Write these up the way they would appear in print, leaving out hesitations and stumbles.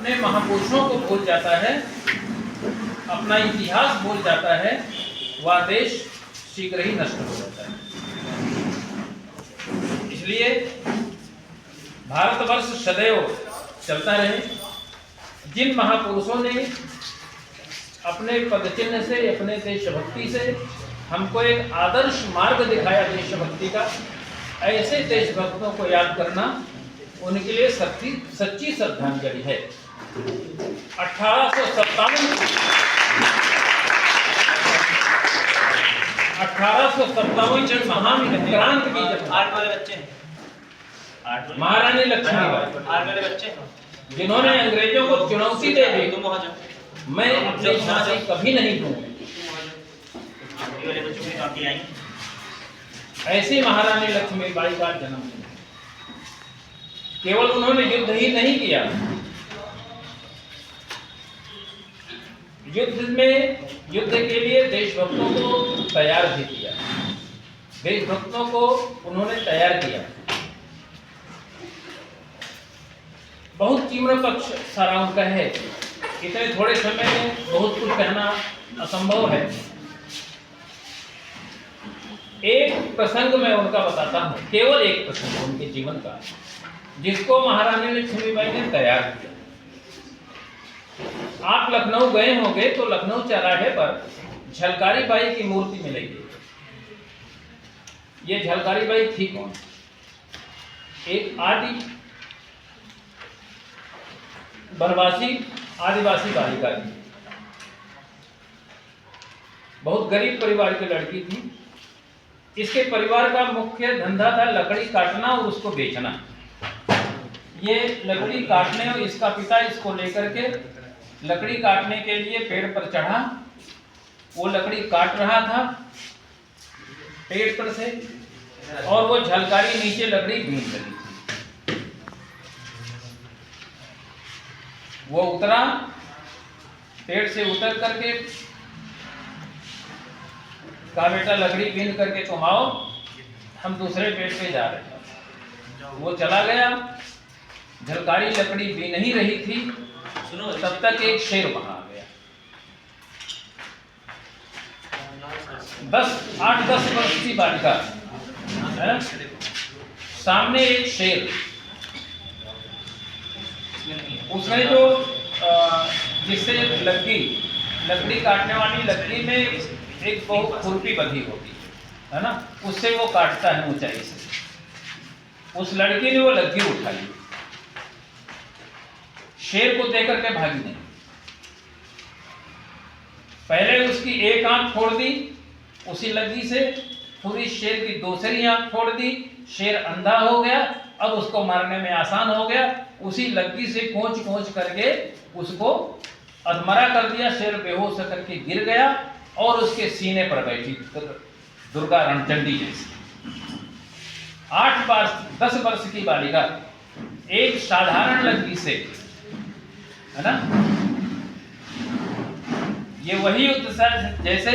अपने महापुरुषों को भूल जाता है, अपना इतिहास भूल जाता है, वह देश शीघ्र ही नष्ट हो जाता है। इसलिए भारतवर्ष सदैव चलता रहे। जिन महापुरुषों ने अपने पदचिन्ह से, अपने देशभक्ति से हमको एक आदर्श मार्ग दिखाया देशभक्ति का, ऐसे देशभक्तों को याद करना उनके लिए सच्ची श्रद्धांजलि है। 1857 जब महान क्रांति की जब 8 वाले बच्चे हैं, महारानी लक्ष्मीबाई 8 वाले बच्चे, जिन्होंने अंग्रेजों को चुनौती दे दी, तुम वहां जाओ, मैं अपनी शादी कभी नहीं दूंगी, ये वाले बच्चों की काफी आई। ऐसी महारानी लक्ष्मीबाई का जन्मदिन। केवल उन्होंने युद्ध ही नहीं किया, युद्ध के लिए देशभक्तों को तैयार भी किया, देशभक्तों को उन्होंने तैयार किया। बहुत तीव्र पक्ष सारा उनका है, इतने थोड़े समय में बहुत कुछ कहना असंभव है। एक प्रसंग मैं उनका बताता हूं, केवल एक प्रसंग उनके जीवन का, जिसको महारानी लक्ष्मीबाई ने तैयार किया। आप लखनऊ गए होंगे तो लखनऊ चौराहे पर झलकारी बाई की मूर्ति मिलेगी। ये झलकारी बाई थी कौन? एक आदिवासी बालिका थी, बहुत गरीब परिवार की लड़की थी। इसके परिवार का मुख्य धंधा था लकड़ी काटना और उसको बेचना। ये लकड़ी काटने और इसका पिता इसको लेकर के लकड़ी काटने के लिए पेड़ पर चढ़ा। वो लकड़ी काट रहा था पेड़ पर से, और वो झलकारी नीचे लकड़ी बीन रही थी। वो उतरा, पेड़ से उतर करके कहा, बेटा लकड़ी बीन करके तुम आओ, हम दूसरे पेड़ पे जा रहे हैं। वो चला गया, झलकारी लकड़ी बीन ही रही थी, सुनो, तब तक एक शेर वहां आ गया। 8-10 वर्ष की बालिका, सामने एक शेर। उसने जो जिससे लकड़ी काटने वाली लकड़ी में एक बहुत खुरपी बंधी होती है ना, उससे वो काटता है ऊंचाई से। उस लड़की ने वो लकड़ी उठाई, शेर को देकर के भागी नहीं। पहले उसकी एक आंख फोड़ दी उसी लकड़ी से, पूरी शेर की दूसरी आंख फोड़ दी, शेर अंधा हो गया। अब उसको मारने में आसान हो गया, उसी लकड़ी से कोंच करके उसको अधमरा कर दिया। शेर बेहोश करके गिर गया और उसके सीने पर बैठी दुर्गा रणचंडी जैसी। 8-10 वर्ष की बालिका एक साधारण लकड़ी से, है ना, ये वही युद्ध जैसे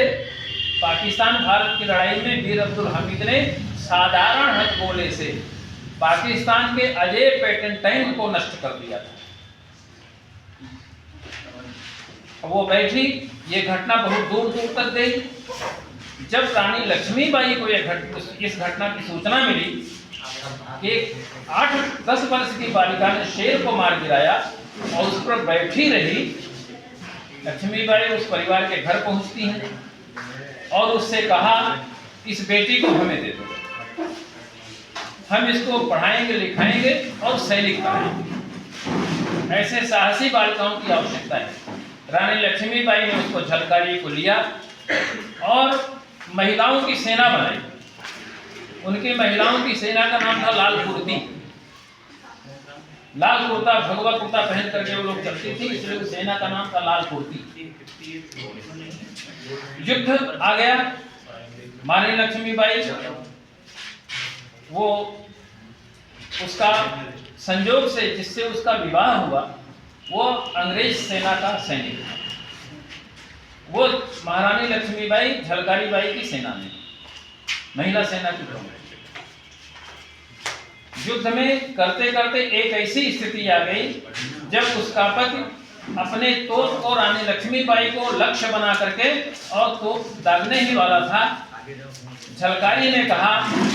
पाकिस्तान भारत की लड़ाई में वीर अब्दुल हमीद ने साधारण हथगोले से पाकिस्तान के अजय पैटर्न को नष्ट कर दिया था। वो बैठी, ये घटना बहुत दूर तक गई। जब रानी लक्ष्मीबाई को इस घटना की सूचना मिली कि 8-10 वर्ष की बालिका ने शेर को मार गिराया और उस पर बैठी रही, लक्ष्मीबाई उस परिवार के घर पहुंचती हैं और उससे कहा, इस बेटी को हमें दे दो, हम इसको पढ़ाएंगे लिखाएंगे और सैनिक बनाएंगे। ऐसे साहसी बालिकाओं की आवश्यकता है। रानी लक्ष्मीबाई ने उसको झलकारी को लिया और महिलाओं की सेना बनाई। उनकी महिलाओं की सेना का नाम था लाल कुर्ती। लाल कुर्ता, भगवा कुर्ता पहन करके वो लोग चलती थी, इसलिए सेना का नाम था लाल कुर्ती। युद्ध आ गया, रानी लक्ष्मीबाई वो उसका संजोग से जिससे उसका विवाह हुआ वो अंग्रेज सेना का सैनिक था। वो महारानी लक्ष्मीबाई झलकारी बाई की सेना में, महिला सेना की प्रमुख। युद्ध में करते करते एक ऐसी स्थिति आ गई जब उसका पति अपने तोप को रानी लक्ष्मीबाई को लक्ष्य बना करके और तोप दागने ही वाला था, झलकारी ने कहा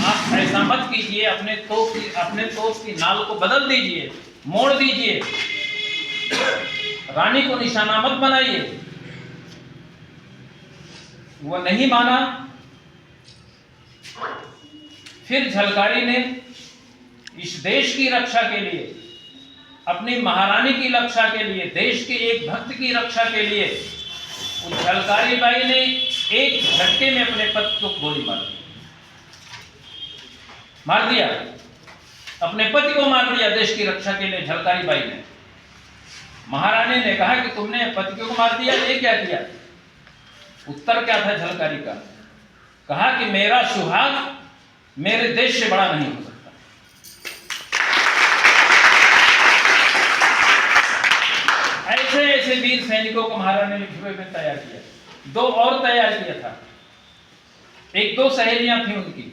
आप ऐसा मत कीजिए, अपने तोप की नाल को बदल दीजिए, मोड़ दीजिए, रानी को निशाना मत बनाइए। वो नहीं माना। फिर झलकारी ने इस देश की रक्षा के लिए, अपनी महारानी की रक्षा के लिए, देश के एक भक्त की रक्षा के लिए उस झलकारी बाई ने एक झटके में अपने पति को गोली मार दिया, अपने पति को मार दिया देश की रक्षा के लिए झलकारी बाई ने। महारानी ने कहा कि तुमने पति को मार दिया, ये क्या किया? उत्तर क्या था झलकारी का? कहा कि मेरा सुहाग मेरे देश से बड़ा नहीं हो सकता। ऐसे ऐसे वीर सैनिकों को महारानी ने घिरे में तैयार किया। दो और तैयार किया था। एक दो सहेलियां थी उनकी,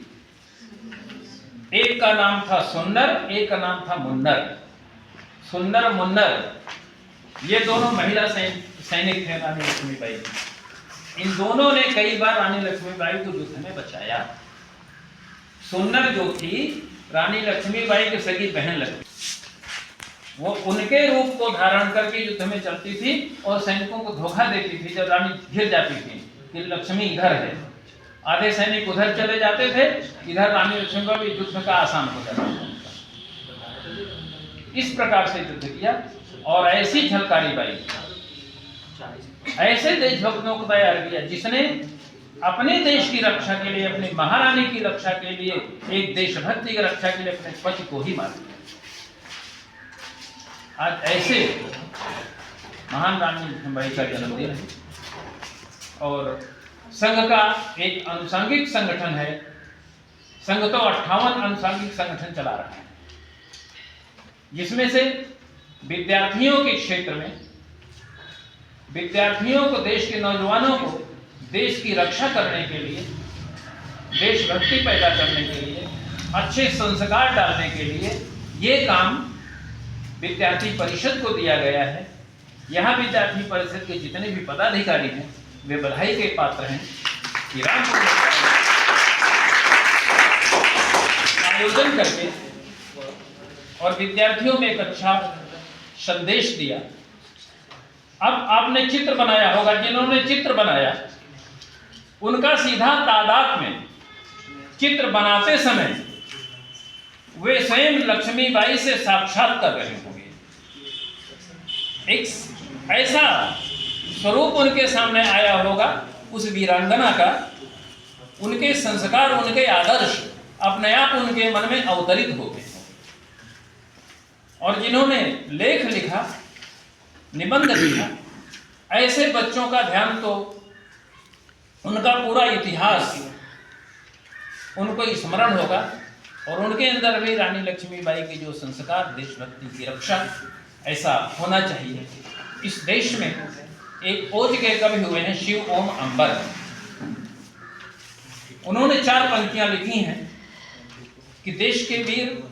एक का नाम था सुंदर, एक का नाम था मुन्नर। सुंदर मुन्नर ये दोनों महिला सैनिक थे रानी लक्ष्मीबाई। इन दोनों ने कई बार रानी लक्ष्मीबाई को युद्ध में बचाया। सुंदर जो थी रानी लक्ष्मीबाई की सगी बहन लगती, वो उनके रूप को धारण करके युद्ध में चलती थी और सैनिकों को धोखा देती थी। जब रानी घिर जाती थी कि लक्ष्मी इधर है, आधे सैनिक उधर चले जाते थे, इधर रानी लक्ष्मीबाई युद्ध का आसान हो जाता था। इस प्रकार से युद्ध किया और ऐसी झलकारी बाई, ऐसे देशभक्तों को तैयार किया जिसने अपने देश की रक्षा के लिए, अपनी महारानी की रक्षा के लिए, एक देशभक्ति की रक्षा के लिए अपने पति को ही मार दिया। आज ऐसे महान रानी लक्ष्मीबाई का जन्मदिन है और संघ का एक अनुसांगिक संगठन है। संघ तो 58 अनुसांगिक संगठन चला रहा है, जिसमें से विद्यार्थियों के क्षेत्र में विद्यार्थियों को, देश के नौजवानों को देश की रक्षा करने के लिए, देशभक्ति पैदा करने के लिए, अच्छे संस्कार डालने के लिए ये काम विद्यार्थी परिषद को दिया गया है। यहाँ विद्यार्थी परिषद के जितने भी पदाधिकारी हैं वे बधाई के पात्र हैं कि रामपुर आयोजन करके और विद्यार्थियों में एक अच्छा संदेश दिया। अब आपने चित्र बनाया होगा, जिन्होंने चित्र बनाया उनका सीधा तादाद में चित्र बनाते समय वे स्वयं लक्ष्मीबाई से साक्षात कर रहे होंगे। एक ऐसा स्वरूप उनके सामने आया होगा उस वीरांगना का, उनके संस्कार, उनके आदर्श अपने आप उनके मन में अवतरित हो गए। और जिन्होंने लेख लिखा, निबंध लिखा, ऐसे बच्चों का ध्यान तो उनका पूरा इतिहास उनको स्मरण होगा और उनके अंदर भी रानी लक्ष्मीबाई की जो संस्कार, देशभक्ति की रक्षा, ऐसा होना चाहिए। इस देश में एक ओज के कवि हुए हैं शिव ओम अंबर, उन्होंने 4 पंक्तियां लिखी हैं कि देश के वीर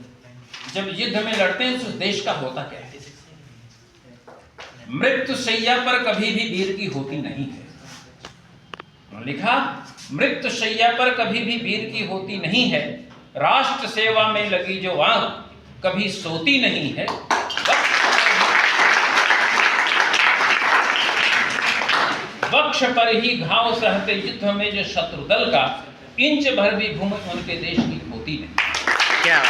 जब युद्ध में लड़ते हैं तो देश का होता क्या है। मृत्यु शैया पर कभी भी वीर की होती नहीं है। लिखा, मृत्यु शैया पर कभी भी वीर की होती नहीं है, राष्ट्र सेवा में लगी जो आंख कभी सोती नहीं है। वक्ष पर ही घाव सहते युद्ध में जो शत्रु दल का इंच भर भी घूम उनके देश की होती नहीं। क्या